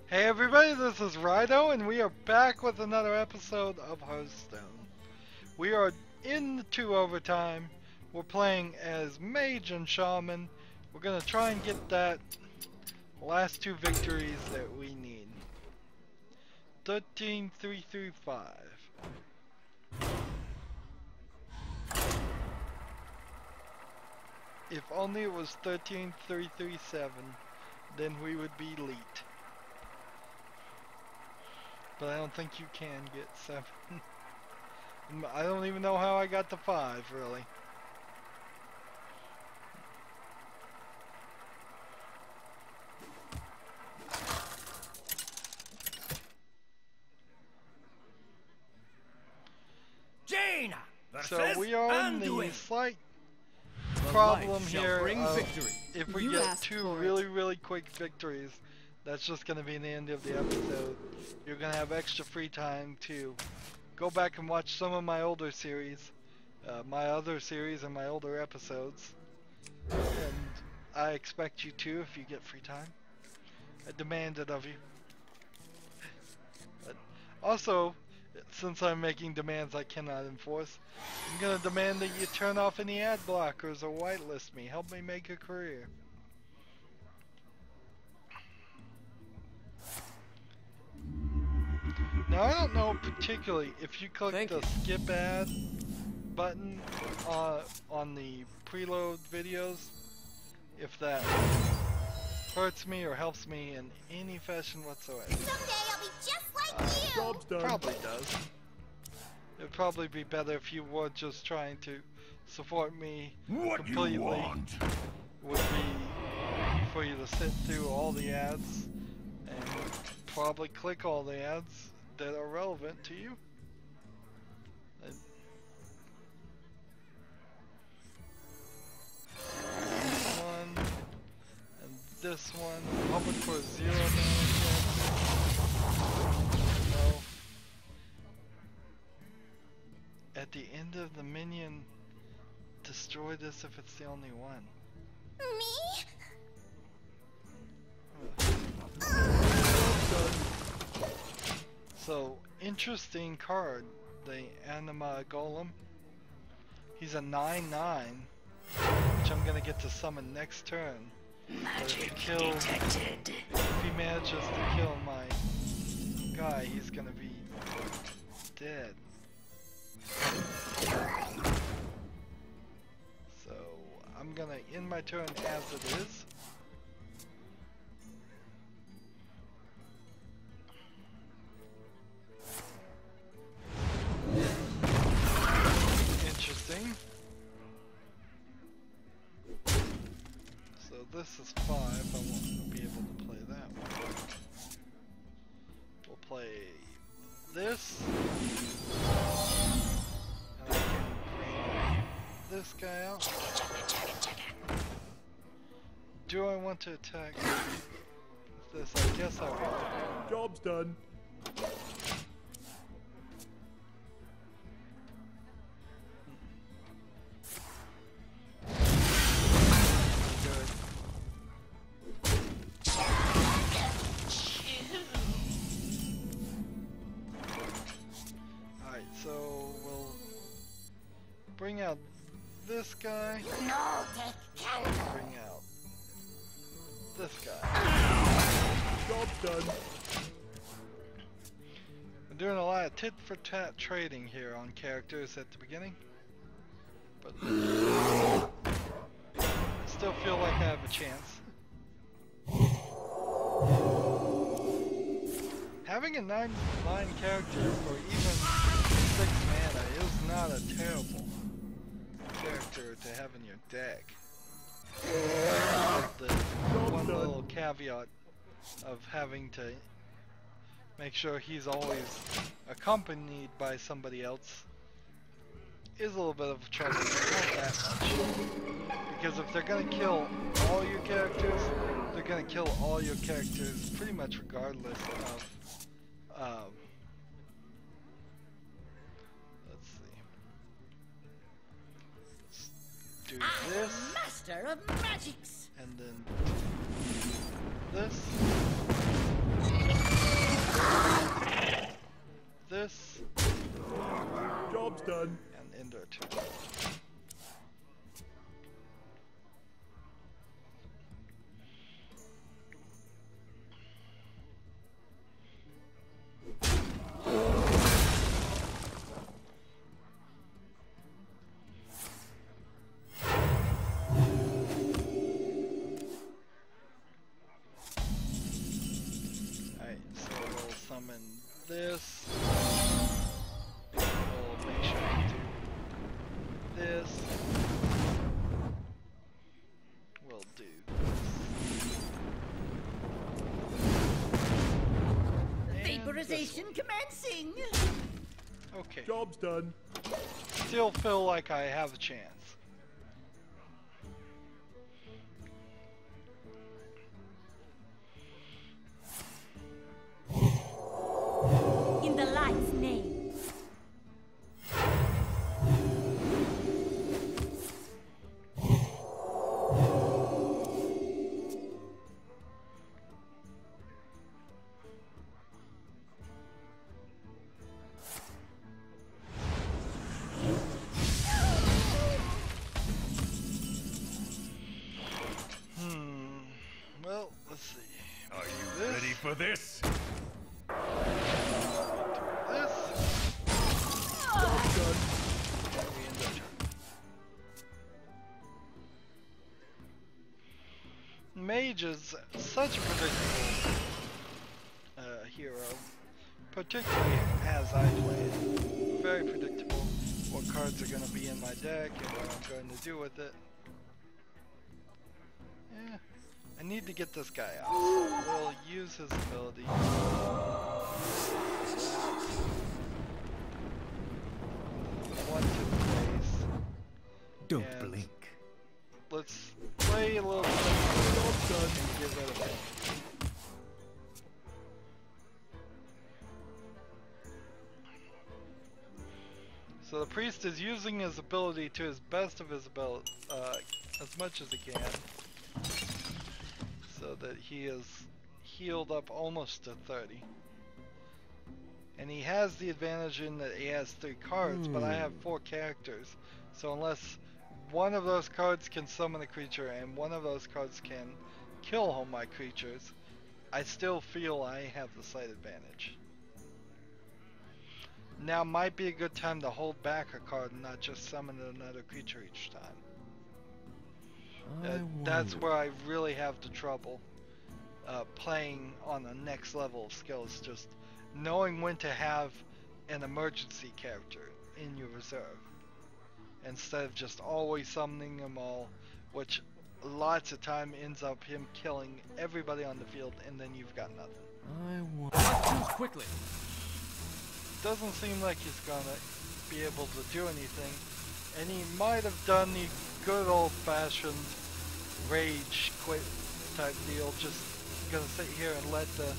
Hey everybody, this is Rydo, and we are back with another episode of Hearthstone. We are into overtime. We're playing as Mage and Shaman. We're gonna try and get that last two victories that we need. 13-3-3-5. If only it was 13-3-3-7, then we would be elite. But I don't think you can get 7. I don't even know how I got to 5, really. Jaina So we are in the slight problem here of if we get two really quick victories, that's just going to be the end of the episode. You're going to have extra free time to go back and watch some of my older series, my other series and my older episodes. And I expect you to if you get free time. I demand it of you. But also, since I'm making demands I cannot enforce, I'm going to demand that you turn off any ad blockers or whitelist me. Help me make a career. Now I don't know particularly if you click the skip ad button on the preload videos, if that hurts me or helps me in any fashion whatsoever. Someday I'll be just like you! Job's done. Probably does. It'd probably be better if you were just trying to support me completely. Would be for you to sit through all the ads and probably click all the ads that are relevant to you. This one and this one. I'm hoping for a 0 damage. No. At the end of the minion, destroy this if it's the only one. Me? So, interesting card, the Anima Golem. He's a 9/9, which I'm gonna get to summon next turn. But if he manages to kill my guy, he's gonna be dead. So, I'm gonna end my turn as it is. Interesting. So this is 5. I won't be able to play that one. We'll play this. And I can bring this guy out. Do I want to attack this? I guess I will. Job's done. Bring out this guy. No, Bring out this guy. Job's done. I'm doing a lot of tit for tat trading here on characters at the beginning, but I still feel like I have a chance. Having a 9/9 character or even 6 mana is not a terrible character to have in your deck. The one little caveat of having to make sure he's always accompanied by somebody else is a little bit of trouble, but not that much. Because if they're gonna kill all your characters, they're gonna kill all your characters pretty much regardless of let's see. Do this. Master of magics. And then this. done. And end our turn. This. We'll make sure to do this. We'll do this. Vaporization commencing. Okay. Job's done. Still feel like I have a chance. In the light's name. Well, let's see. Are you ready for this? Mage is such a predictable hero, particularly as I play it. Very predictable what cards are going to be in my deck and what I'm going to do with it. Yeah, I need to get this guy out, so we'll use his ability. One to the face. Don't blink. Let's play a little bit and get rid of it. So the priest is using his ability to his best of his ability, as much as he can, so that he is healed up almost to 30. And he has the advantage in that he has 3 cards, but I have 4 characters, so unless one of those cards can summon a creature and one of those cards can kill all my creatures, I still feel I have the slight advantage. Now might be a good time to hold back a card and not just summon another creature each time. That's where I really have the trouble playing on the next level of skills, just knowing when to have an emergency character in your reserve, instead of just always summoning them all, which lots of time ends up him killing everybody on the field, and then you've got nothing. Choose quickly. Doesn't seem like he's gonna be able to do anything, and he might have done the good old-fashioned rage quit type deal, just gonna sit here and let the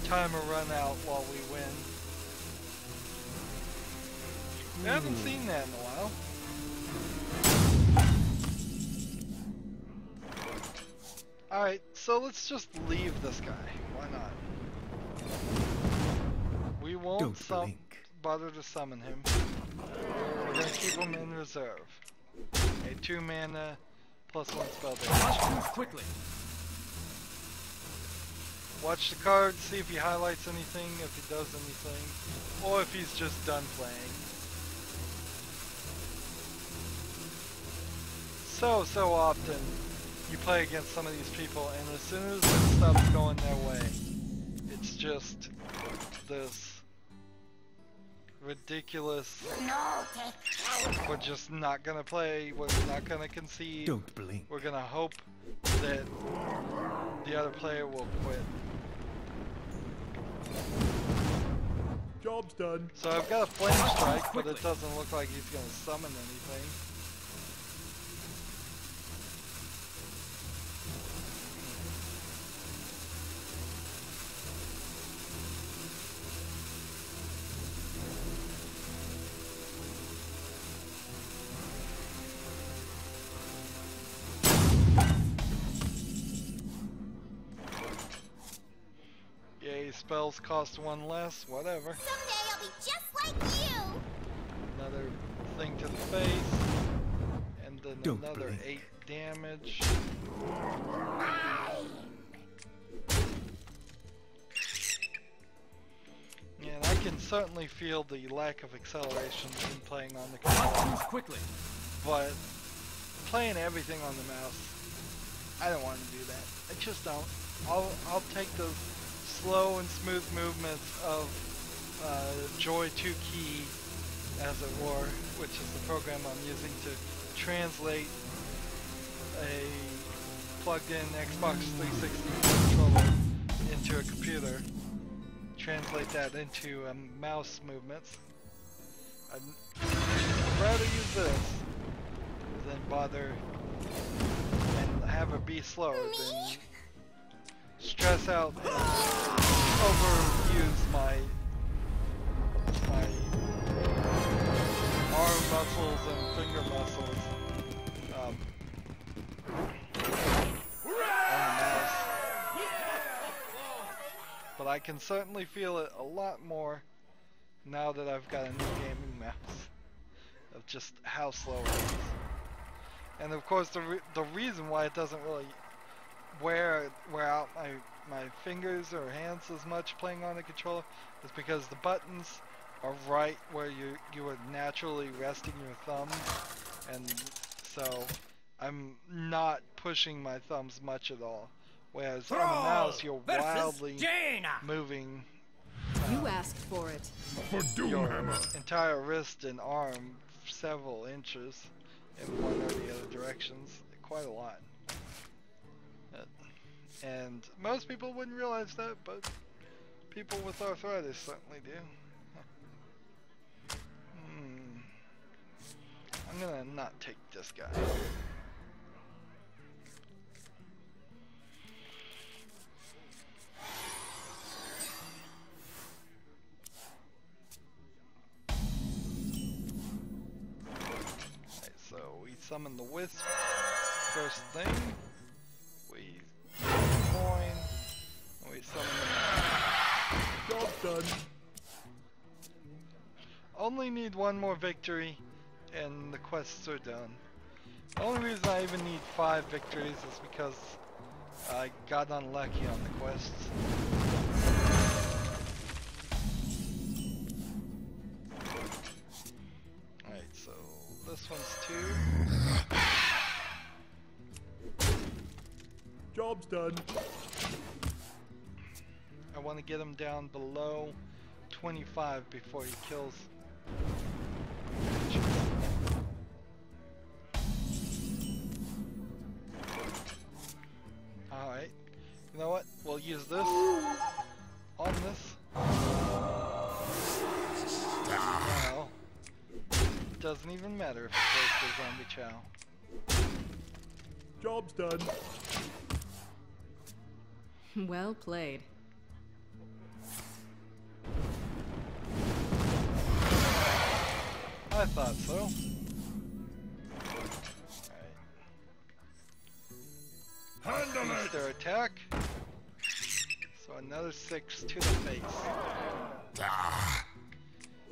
timer run out while we win. We haven't seen that in a while. Alright, so let's just leave this guy. Why not? We won't bother to summon him. We're gonna keep him in reserve. A 2 mana plus 1 spell damage. Quickly. Watch the card, see if he highlights anything, if he does anything, or if he's just done playing. So often you play against some of these people, and as soon as this stuff's going their way, it's just this ridiculous, we're just not gonna play, we're not gonna concede, Don't blink. We're gonna hope that the other player will quit. Job's done. So I've got a flame strike, but it doesn't look like he's gonna summon anything. Spells cost 1 less, whatever. Someday I'll be just like you. Another to the face, and then another 8 damage. And I can certainly feel the lack of acceleration in playing on the controller. Quickly. But playing everything on the mouse, I don't want to do that. I just don't. I'll take those slow and smooth movements of JoyToKey, as it were, which is the program I'm using to translate a plugged-in Xbox 360 controller into a computer. Translate that into mouse movements. I'd rather use this than bother and have it be slower than stress out and overuse my arm muscles and finger muscles on the mouse. But I can certainly feel it a lot more now that I've got a new gaming mouse, of just how slow it is. And of course the reason why it doesn't really wear out my fingers or hands as much playing on a controller is because the buttons are right where you are naturally resting your thumbs, and so I'm not pushing my thumbs much at all. Whereas on the mouse, you're wildly moving you asked for it. your entire wrist and arm several inches in one or the other directions, quite a lot. And most people wouldn't realize that, but people with arthritis certainly do. I'm gonna not take this guy. Summon the wisp first thing. We coin. And we summon the Job done. Only need one more victory, and the quests are done. The only reason I even need 5 victories is because I got unlucky on the quests. Alright, so this one's 2. Job's done. I want to get him down below 25 before he kills. Alright, you know what? We'll use this on this. Now, it doesn't even matter if it goes to zombie chow. Job's done. Well played. I thought so. Alright. Use their attack. So another 6 to the face.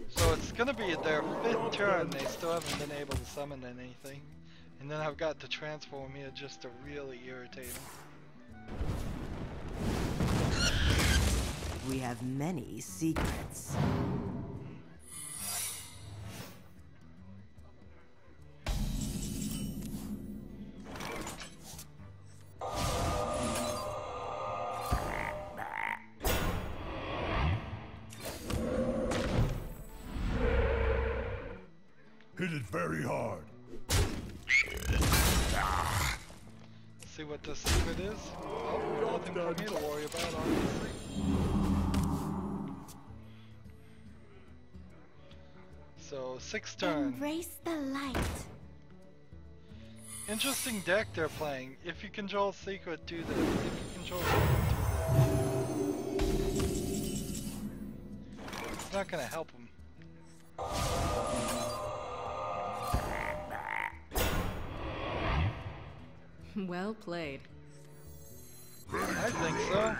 So it's gonna be their 5th turn, they still haven't been able to summon anything. And then I've got to transform here just to really irritate them. We have many secrets. Hit it very hard. See what the secret is? Oh, nothing for me to worry about, obviously. So, 6th turn. Embrace the light. Interesting deck they're playing. If you control secret, do this. If you control secret, do this. It's not gonna help him. Well played. I think so.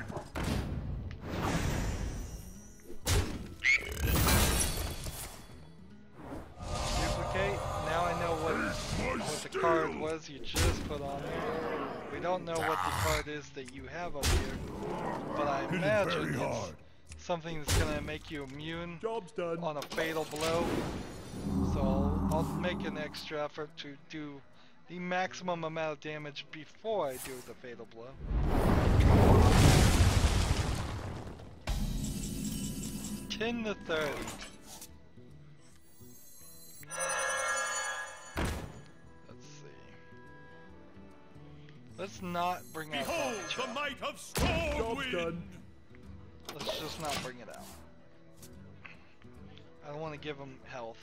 Duplicate. cards you just put on there. We don't know what the card is that you have up here, but I imagine it's something that's gonna make you immune on a fatal blow. So I'll make an extra effort to do the maximum amount of damage before I do the fatal blow. $10 to $30. Let's see. Let's not bring out the might of Stormwind. Let's just not bring it out. I don't want to give him health.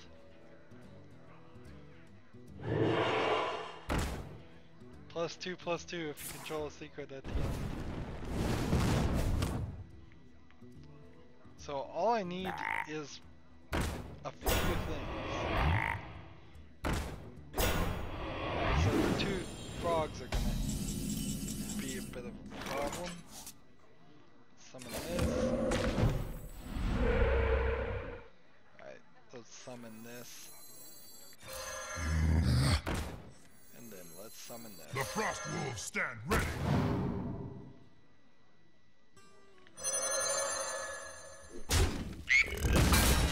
+2/+2 if you control a secret at the end. So all I need is a few things. Alright, so the two frogs are gonna be a bit of a problem. Summon this. Alright, let's summon this. And then let's summon this. The Frost Wolves stand ready.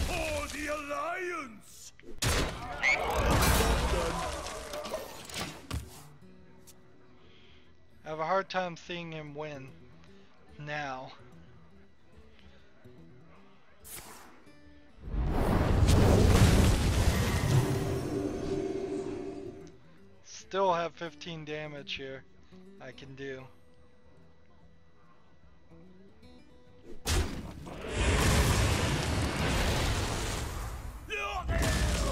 For the Alliance! I have a hard time seeing him win now. Still have 15 damage here I can do.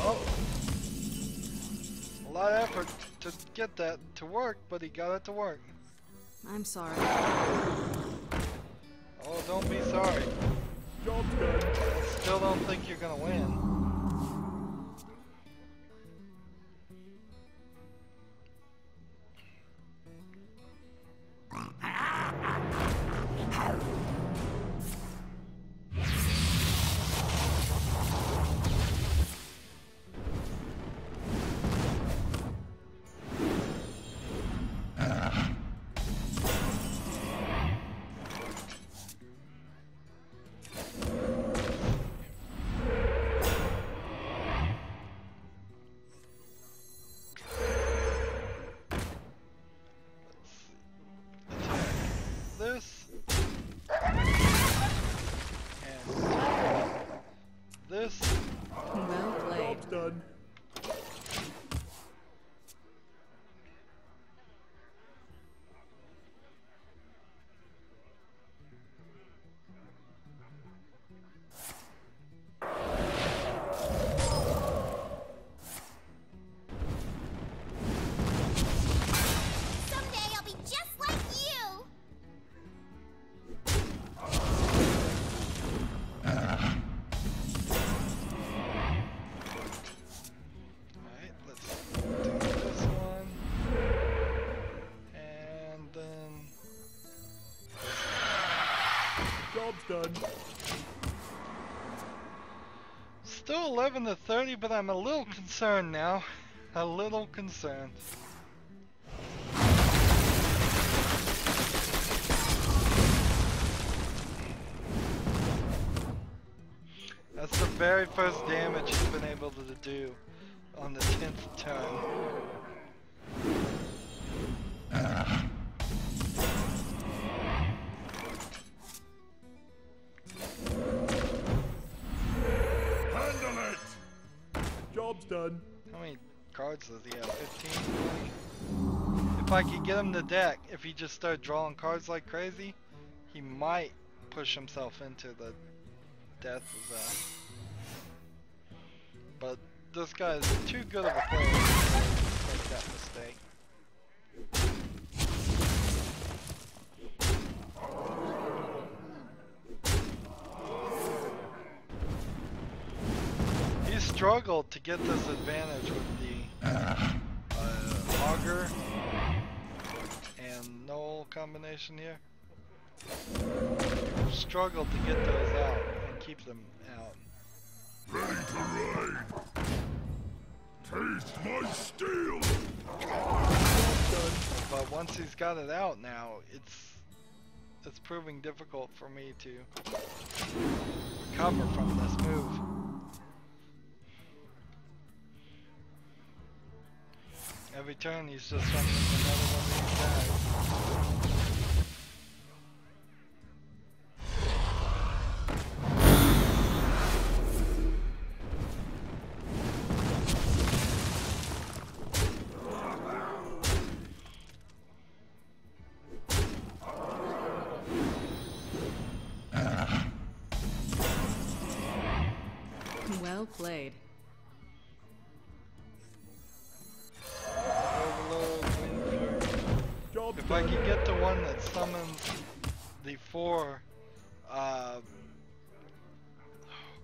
Oh. A lot of effort to get that to work, but he got it to work. I'm sorry. Oh, don't be sorry. Job's done. I still don't think you're gonna win. Well played. Job's done. Someday I'll be just like you. Alright, let's do this one. And then... Job's done. Still 11 to 30, but I'm a little concerned now. A little concerned. That's the very first damage he's been able to do on the 10th turn. Handle it! Job's done. How many cards does he have? 15, 20? If I could get him to deck, if he just started drawing cards like crazy, he might push himself into the death zone. But this guy is too good of a player to make that mistake. He struggled to get this advantage with the Augur and Null combination here. He struggled to get those out and keep them out. Ready to ride. Taste my steel! But once he's got it out now, it's proving difficult for me to recover from this move. Every turn he's just summoning another one of these guys. Well played. If I can get the one that summons the 4,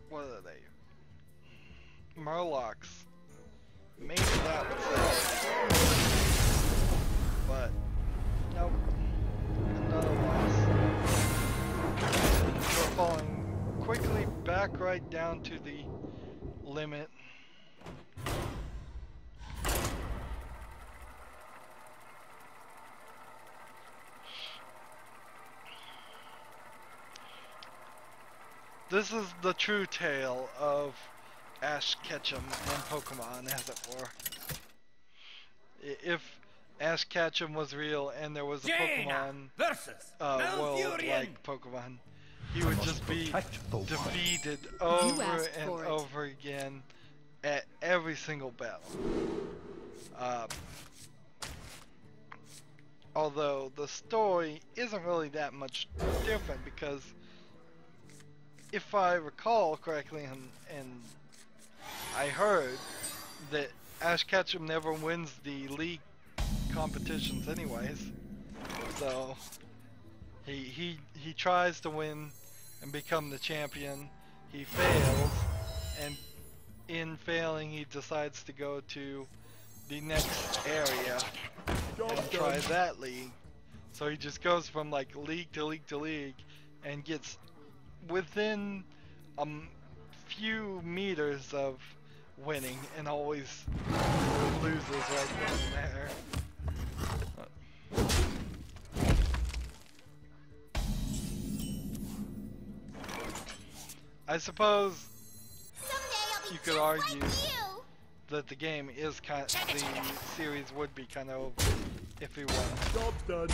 what are they? Murlocs. Maybe that would save. But, nope. Another loss. We're falling quickly back right down to the limit. This is the true tale of Ash Ketchum and Pokemon, as it were. If Ash Ketchum was real and there was a Pokemon world like Pokemon, he would just be defeated over and over again at every single battle. Although the story isn't really that much different, because if I recall correctly, and I heard that Ash Ketchum never wins the league competitions anyways, so he tries to win and become the champion. He fails, and in failing he decides to go to the next area and try that league. So he just goes from like league to league to league and gets within a few meters of winning and always loses right then and there. I suppose you could argue that the game is the series would be kind of over if he won. Job's done.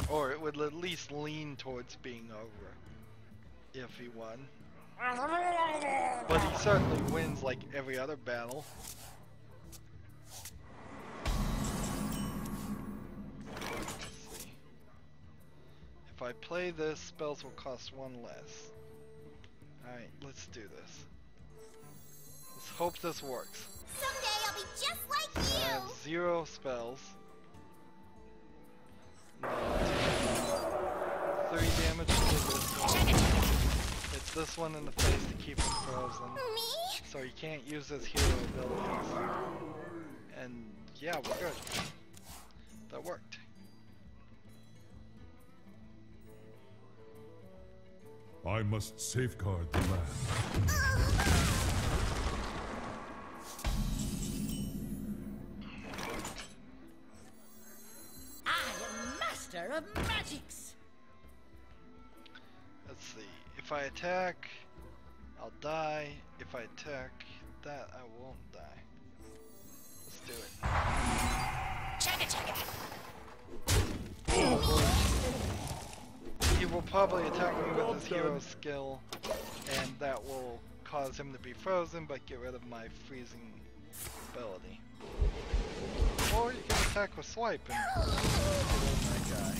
Or it would at least lean towards being over if he won. But he certainly wins like every other battle. Let's see. If I play this, spells will cost 1 less. Alright, let's do this. Let's hope this works. Someday I'll be just like I you. have 0 spells. 3 damage to this one. It's this one in the face to keep him frozen. Me? So he can't use his hero abilities. And yeah, we're good. That worked. I must safeguard the land. Of magics. Let's see. If I attack, I'll die. If I attack that, I won't die. Let's do it. Check it. He will probably attack me with his hero skill, and that will cause him to be frozen, but get rid of my freezing ability. Or you can attack with swipe and get rid of that guy.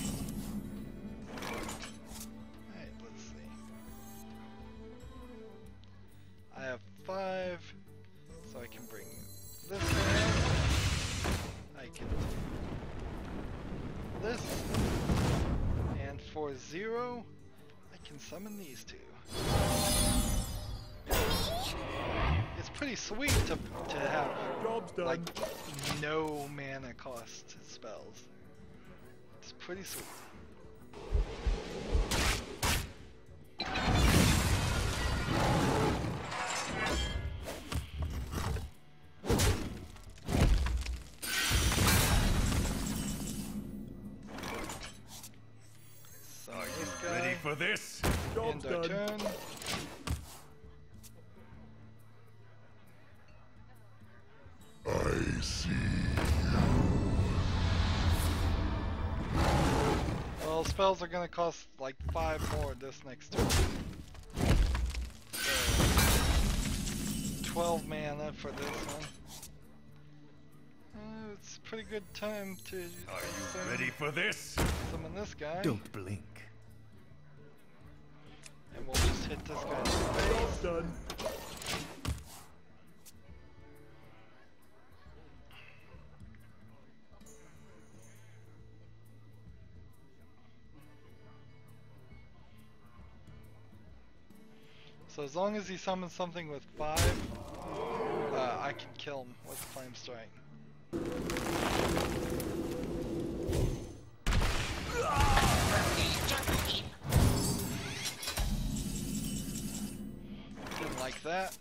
Alright, let's see. I have 5, so I can bring this in. I can do this. And for 0, I can summon these 2. It's pretty sweet to have like no mana cost spells. It's pretty sweet. for this? End our turn. I see. Well, spells are gonna cost like 5 more this next turn. So, 12 mana for this one. It's a pretty good time to. Are you ready for this? Summon this guy. Don't blink. And we'll just hit this guy in the face. Done. So as long as he summons something with 5, I can kill him with Flame Strike. Didn't like that.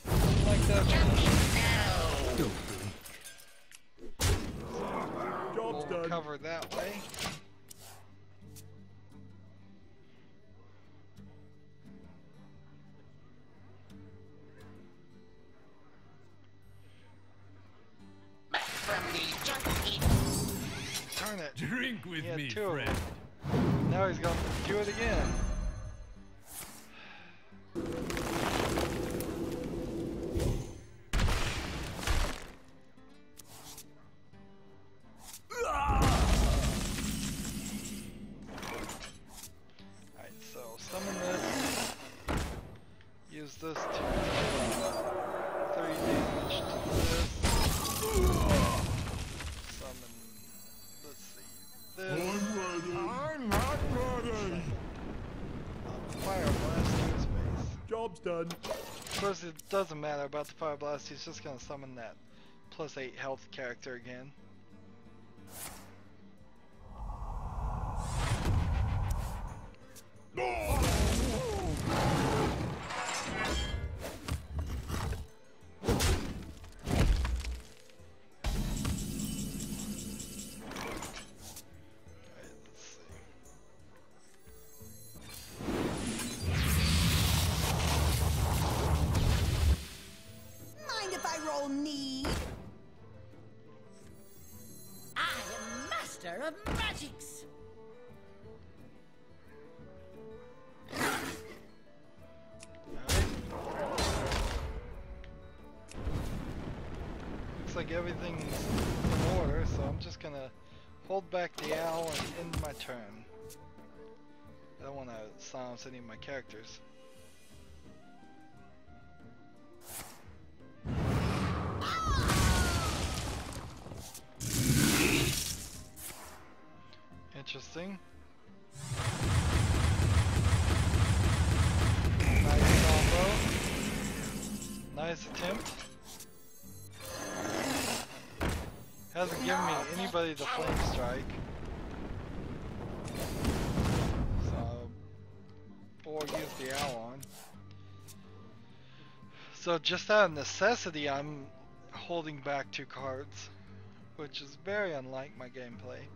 Didn't like that. Don't blink. We'll recover that way. Turn it. Drink with me, two of friend. them. Now he's gonna do it again. Alright, so summon this. Use this to do 3 damage to this. Summon, let's see, this. I'm not ready. Fire Blast to his face. Job's done. Of course, it doesn't matter about the Fire Blast, he's just gonna summon that +8 health character again. Mind if I roll need? I am master of magics. Looks like everything's in order, so I'm just gonna hold back the owl and end my turn. I don't want to silence any of my characters. Interesting. Nice combo. Nice attempt. Hasn't given me anybody the flame strike. So, or use the owl on. So just out of necessity, I'm holding back 2 cards, which is very unlike my gameplay.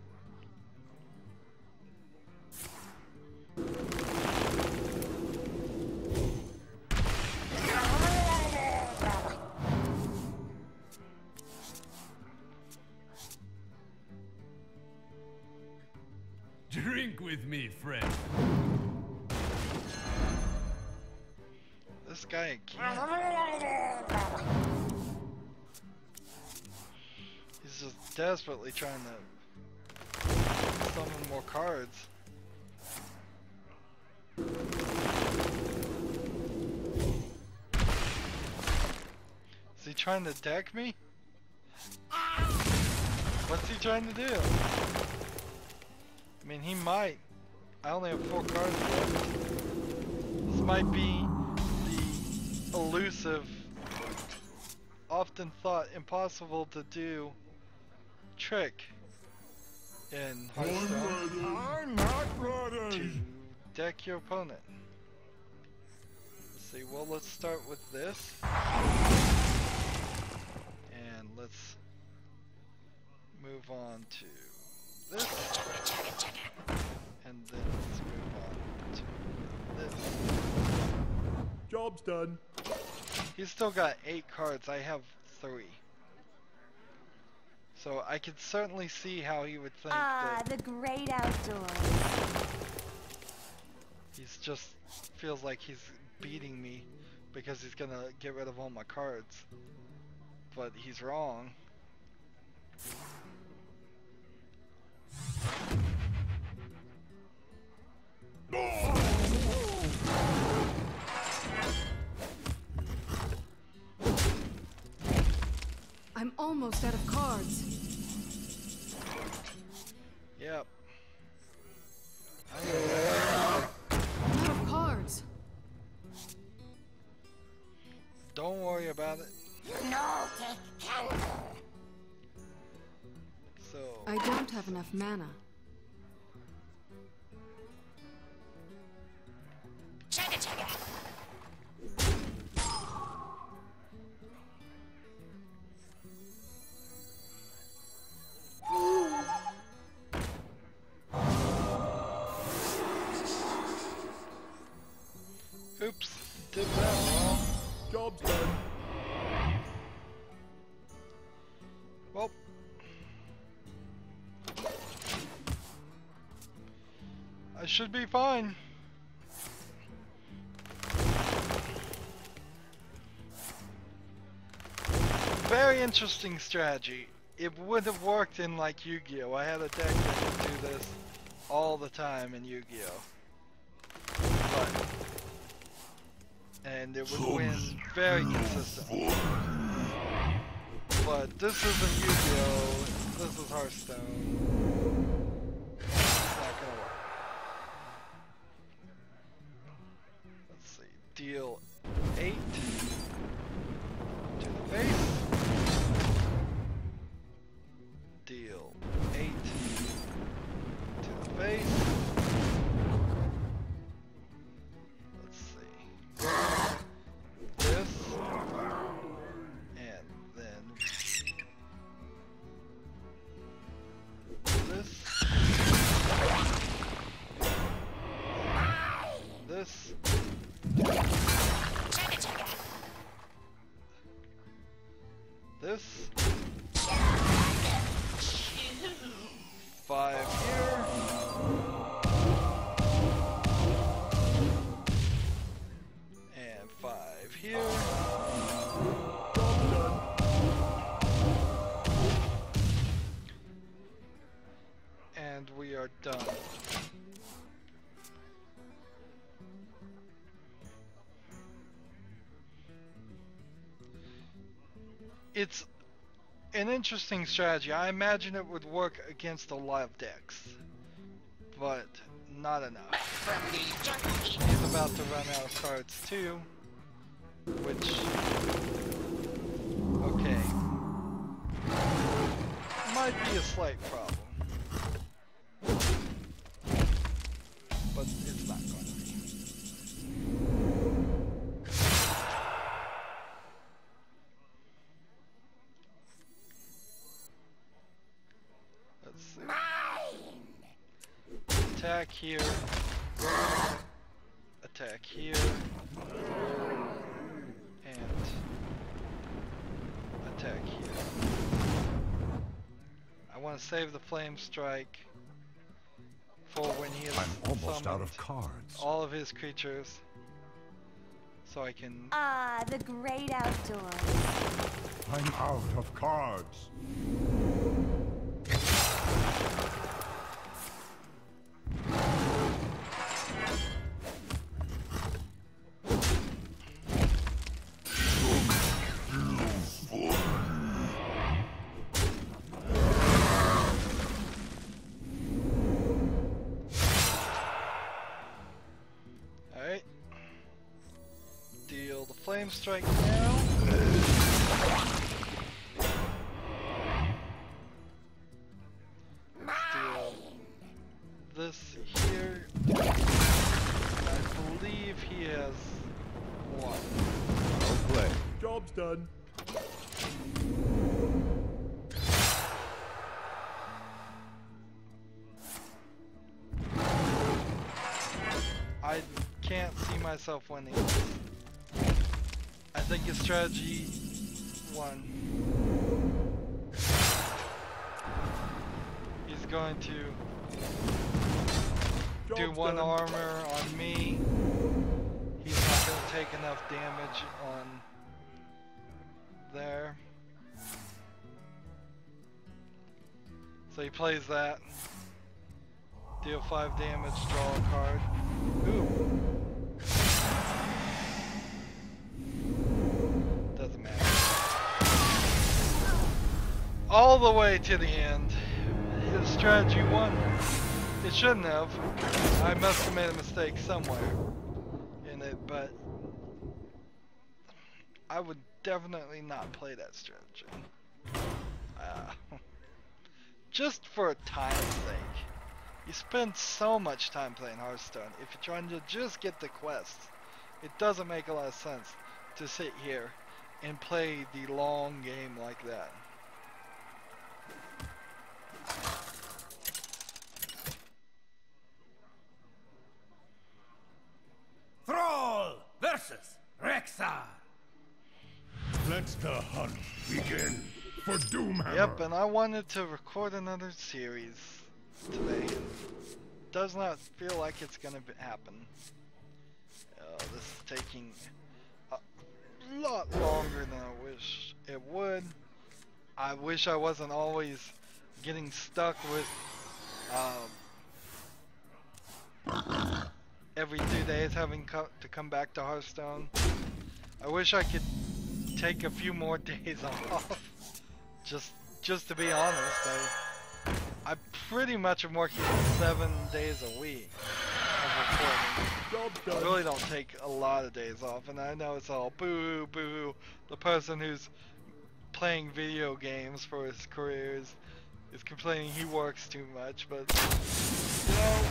Drink with me, friend. This guy can't. He's just desperately trying to summon more cards. Is he trying to deck me? What's he trying to do? I mean, he might. I only have 4 cards left. This might be the elusive, often thought impossible to do trick in Hearthstone. I'm not ready. To deck your opponent. Let's see, well, let's start with this. And let's move on to this. And then let's move on Job's done. He's still got 8 cards. I have 3. So I could certainly see how he would think that the great outdoors. he's just feels like he's beating me because he's gonna get rid of all my cards. But he's wrong. I'm almost out of cards. Yep. I'm out of cards. Don't worry about it. So I don't have enough mana. oops, did that wrong. Job's done. Well, I should be fine. Very interesting strategy. It would have worked in like Yu-Gi-Oh! I had a deck that could do this all the time in Yu-Gi-Oh! And it would win very consistently. But this isn't Yu-Gi-Oh! This is Hearthstone. It's not gonna work. Let's see. Deal 8 to the face. Deal 8 to the face. Let's see. This. And then this. This. 5 here. And 5 here. And we are done. It's an interesting strategy. I imagine it would work against a lot of decks, but not enough. He's about to run out of cards too, which, okay, might be a slight problem, but it's not going to be. Attack here, attack here, and attack here. I want to save the flame strike for when he has I'm almost out of summoned cards. all of his creatures, so I can. The great outdoors. I'm out of cards. Alright. Deal the flame strike now. Deal this here. I believe he has 1. Well played. Job's done. I can't see myself winning this. think it's strategy 1. He's going to do 1 armor on me. He's not going to take enough damage on there. So he plays that. Deal 5 damage, draw a card. Ooh. Doesn't matter. All the way to the end. His strategy 1. It shouldn't have. I must have made a mistake somewhere in it, but I would definitely not play that strategy. Just for time's sake. You spend so much time playing Hearthstone. If you're trying to just get the quests, it doesn't make a lot of sense to sit here and play the long game like that. Thrall versus Rexar. Let the hunt begin for Doomhammer. Yep, and I wanted to record another series today. Does not feel like it's gonna happen. This is taking a lot longer than I wish it would. I wish I wasn't always getting stuck with every 2 days having to come back to Hearthstone. I wish I could take a few more days off. Just to be honest, I pretty much am working 7 days a week of recording. I really don't take a lot of days off, and I know it's all boo boo. The person who's playing video games for his career is complaining he works too much, but you know,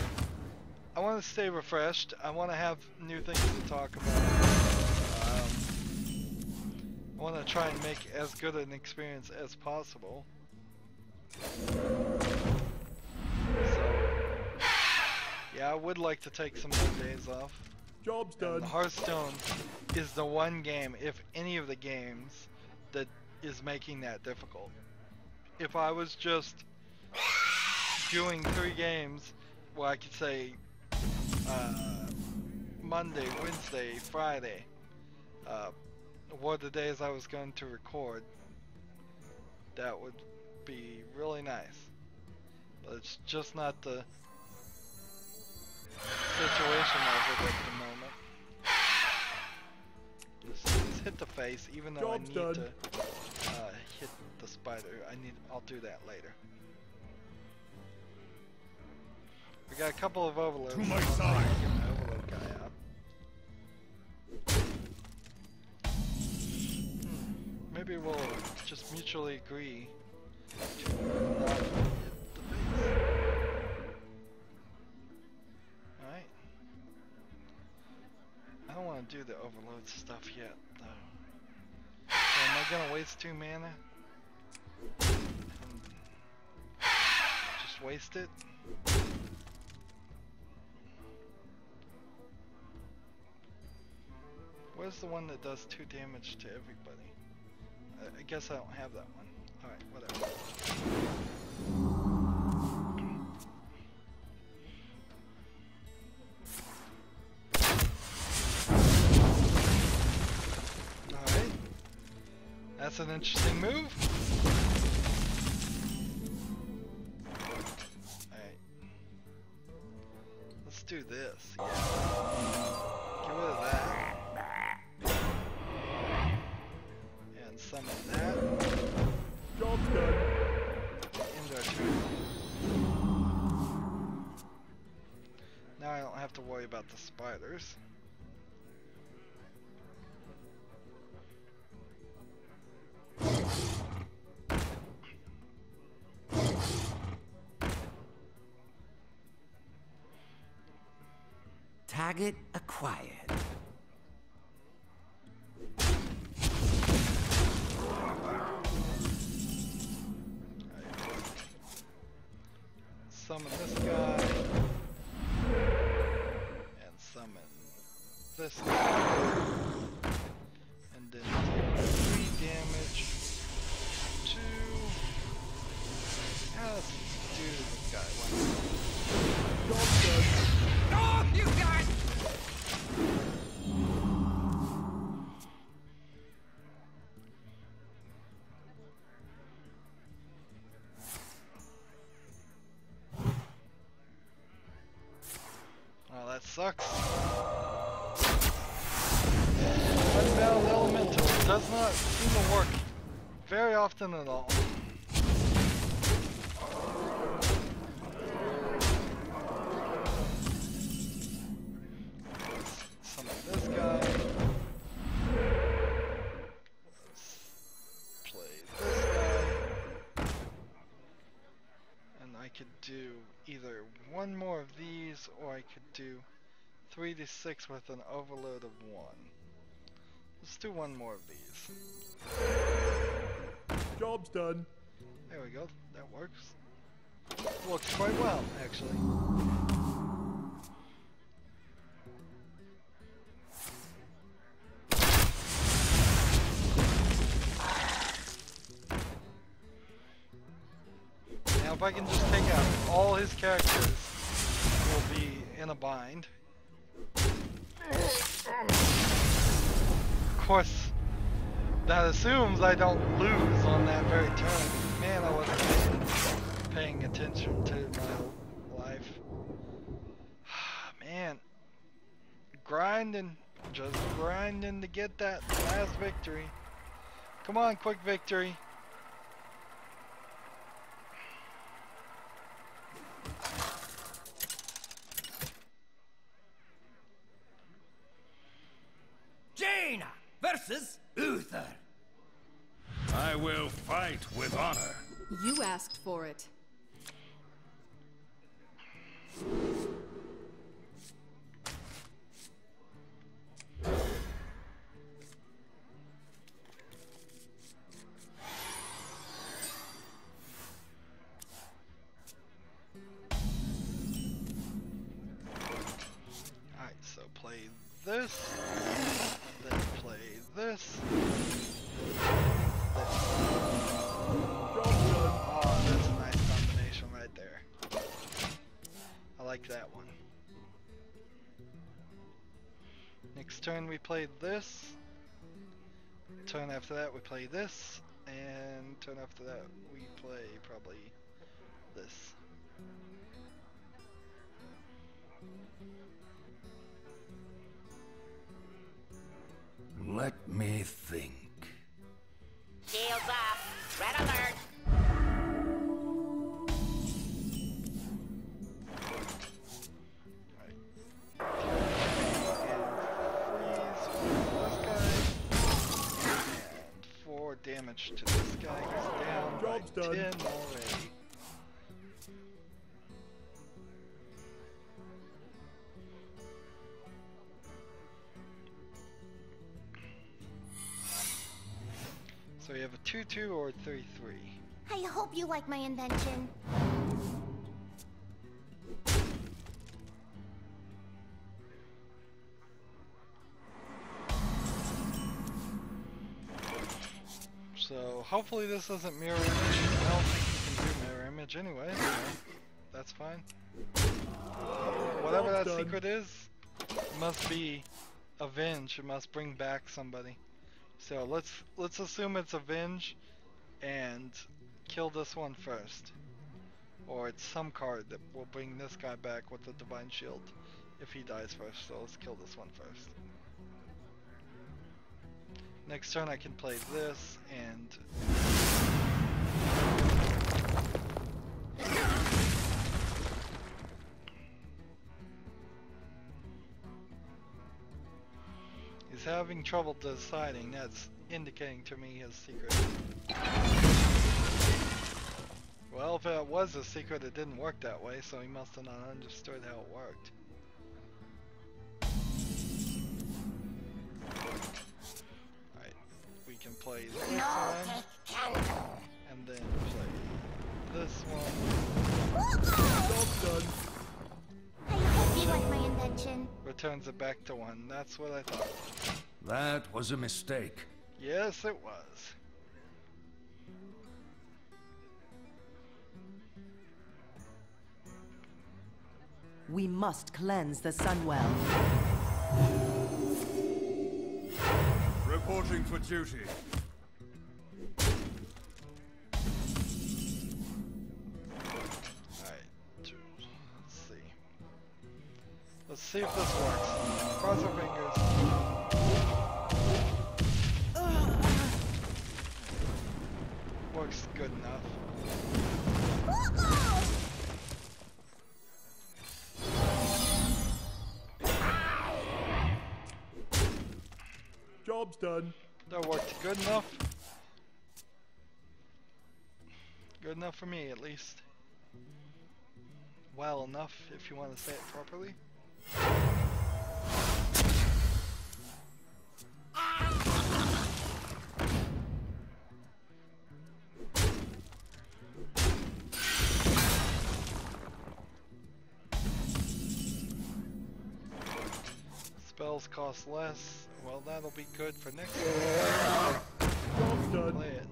I want to stay refreshed. I want to have new things to talk about. I want to try and make as good an experience as possible. So, yeah, I would like to take some more days off. Job's done. And Hearthstone is the one game, if any of the games, that is making that difficult. If I was just doing 3 games, well, I could say Monday, Wednesday, Friday were the days I was going to record, that would be really nice. But it's just not the situation of it at the moment. Just hit the face, even though I need to hit the spider. I'll do that later. We got a couple of overloads. To my side. Get my overload guy out. Maybe we'll just mutually agree to not hit the face. Alright. I don't want to do the overload stuff yet, though. So am I gonna waste 2 mana? And just waste it? Where's the one that does 2 damage to everybody? I guess I don't have that one. Alright, whatever. Alright. That's an interesting move. Alright. Let's do this. Yeah. Get rid of that. Summon that. Job's done. End our turn. Now I don't have to worry about the spiders. Target acquired. Summon this guy, and summon this guy, and then sucks. Unbound Elemental does not seem to work very often at all. Summon this guy. Play this guy. And I could do either one more of these, or I could do 3 to 6 with an overload of 1. Let's do one more of these. Job's done. There we go, that works. Works quite well, actually. Now if I can just take out all his characters, we'll be in a bind. Of course, that assumes I don't lose on that very turn. Man, I wasn't paying attention to my life. Man, grinding, just grinding to get that last victory. Come on, quick victory. Jaina versus Uther. I will fight with honor. You asked for it. Alright, so play this, then play this. Oh, that's a nice combination right there. I like that one. Next turn we play this. Turn after that we play this. And turn after that we play probably this. Let me think. Shields up. Red alert. Damage to this guy. He's down Job's by done. 10 already. So we have a 2-2 or a 3-3. I hope you like my invention. So hopefully this doesn't mirror image. I don't think you can do mirror image anyway, so that's fine. Whatever that secret is, must be avenge. It must bring back somebody. So let's assume it's avenge and kill this one first. Or it's some card that will bring this guy back with the divine shield if he dies first. So let's kill this one first. Next turn I can play this and he's having trouble deciding. That's indicating to me his secret. Well, if it was a secret, it didn't work that way, so he must have not understood how it worked. Can play this one, and then play this one. Job's done. I hope you like my invention. Returns it back to 1. That's what I thought. That was a mistake. Yes, it was. We must cleanse the Sunwell. Reporting for duty. Alright, let's see. Let's see if this works. Cross our fingers. Works good enough. Job's done. That worked good enough. Good enough for me, at least. Well enough, if you want to say it properly. Spells cost less. Well, that'll be good for next time. Job's done. Play it.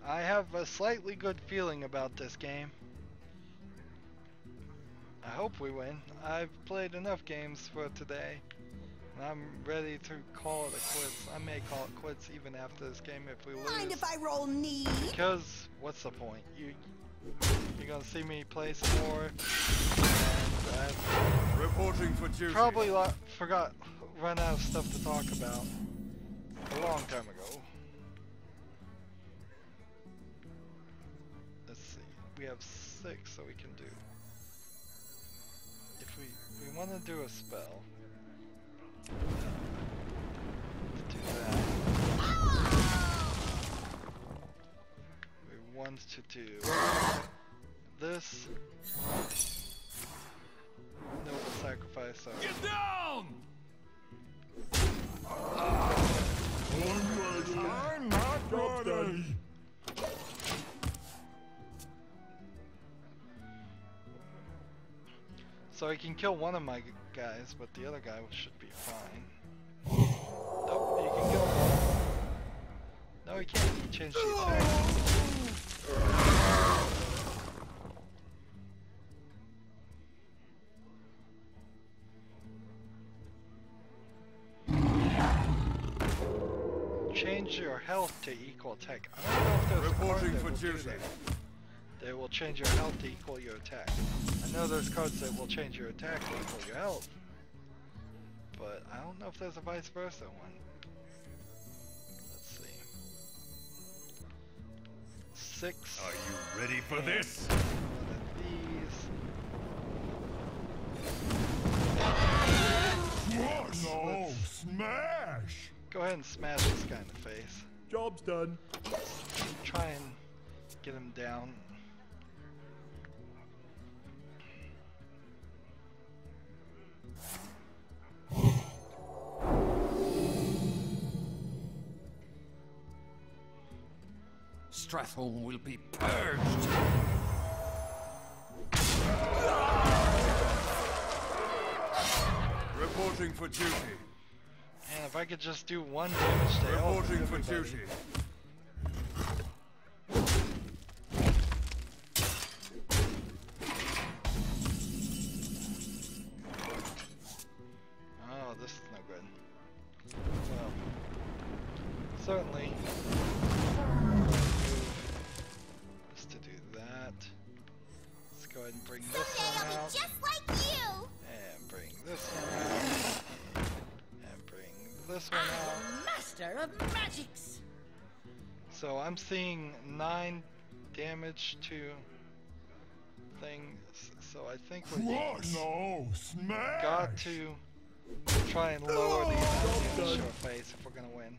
I have a slightly good feeling about this game. I hope we win. I've played enough games for today, and I'm ready to call it a quits. I may call it quits even after this game if we lose. Mind if I roll knee? Because what's the point? You're gonna see me play some more, and I've Reporting for duty. probably run out of stuff to talk about a long time ago. Let's see. We have 6, so we can do. If we want to do a spell, let's do that. We want to do this. Noble sacrifice. So. Get down! I'm not Job's done. So he can kill one of my guys, but the other guy should be fine. Nope, he can kill him. No, he can't. He changed the attack. Change your health to equal attack. I don't know if there's a card Reporting that for will do duty. that. They will change your health to equal your attack. I know there's cards that will change your attack to equal your health, but I don't know if there's a vice versa one. Let's see. 6. Are you ready for this? One of these. What? No, smash! Go ahead and smash this guy in the face. Job's done. Try and get him down. Stratholm will be purged. Reporting for duty. And if I could just do 1 damage to help Reporting for everybody. duty. Oh, this is no good. Well, certainly is to do that. Let's go ahead and bring this Someday one I'll out. be just like you. And bring this one out. And bring this one out. Master of magics. So I'm seeing 9 damage to things. So I think we What? No, smash! got to try and lower the amount of damage to our face if we're gonna win.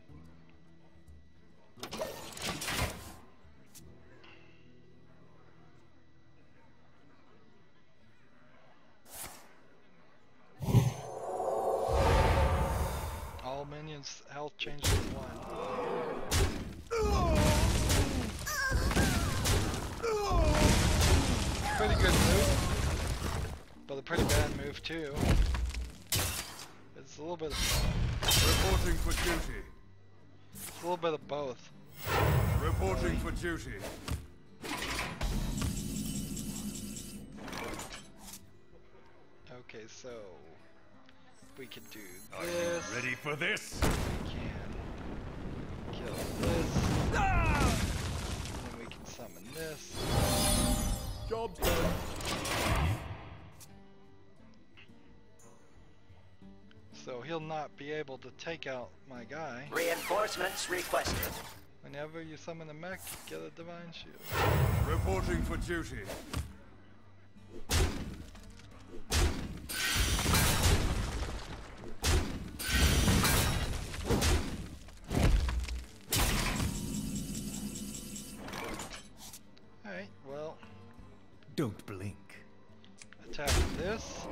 All minions' health changes to 1. Pretty good move, but a pretty bad move too. It's a little bit of Reporting for duty. It's a little bit of both. Reporting for duty. Okay, so we can do Are you this. ready for this? We can kill this. Ah! And then we can summon this. Job's done. So he'll not be able to take out my guy. Reinforcements requested. Whenever you summon a mech, get a divine shield. Reporting for duty. Alright, well. Don't blink. Attack this.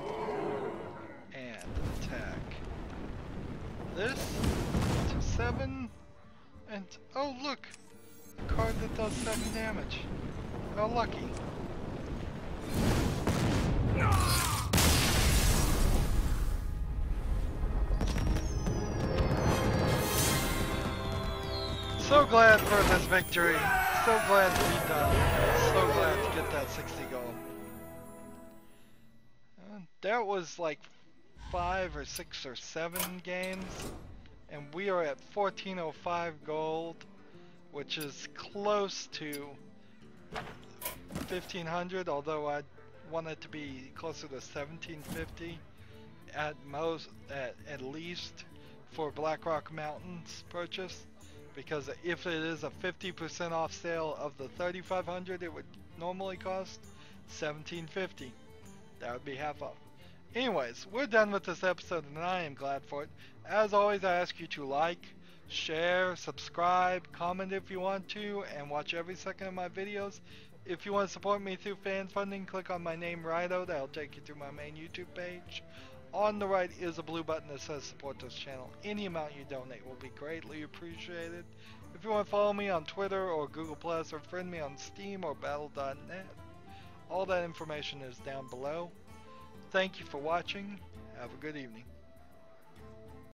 And attack this. To 7. And oh look! A card that does 7 damage. How lucky. So glad for this victory. So glad to be done. So glad to get that 60 gold. That was like 5 or 6 or 7 games. And we are at 1405 gold, which is close to 1500, although I want it to be closer to 1750 at most, at least for Blackrock Mountains purchase. Because if it is a 50% off sale of the 3500 it would normally cost, 1750. That would be half off. Anyways, we're done with this episode and I am glad for it. As always, I ask you to like, share, subscribe, comment if you want to, and watch every second of my videos. If you want to support me through fan funding, click on my name Rydo. That'll take you to my main YouTube page. On the right is a blue button that says support this channel. Any amount you donate will be greatly appreciated. If you want to follow me on Twitter or Google Plus or friend me on Steam or Battle.net, all that information is down below. Thank you for watching. Have a good evening.